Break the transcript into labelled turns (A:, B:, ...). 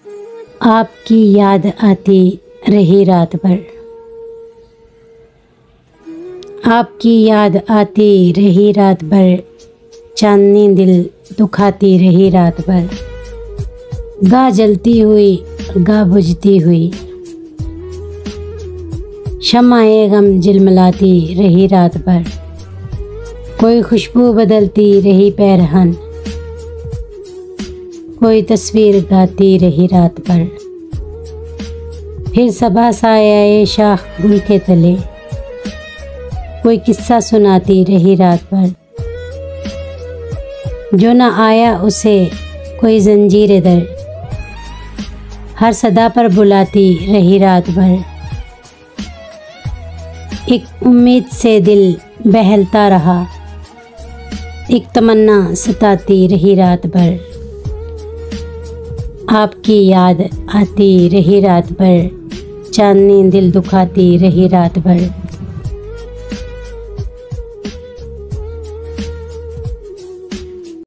A: आपकी याद आती रही रात भर। आपकी याद आती रही रात भर, चांदनी दिल दुखाती रही रात भर। गा जलती हुई गा बुझती हुई, शम्माए गम झिलमिलाती रही रात भर। कोई खुशबू बदलती रही पैरहन, कोई तस्वीर गाती रही रात भर। फिर सबा साये शाख गुल के तले, कोई किस्सा सुनाती रही रात भर। जो न आया उसे कोई जंजीर दर, हर सदा पर बुलाती रही रात भर। एक उम्मीद से दिल बहलता रहा, एक तमन्ना सताती रही रात भर। आपकी याद आती रही रात भर, चांदनी दिल दुखाती रही रात भर।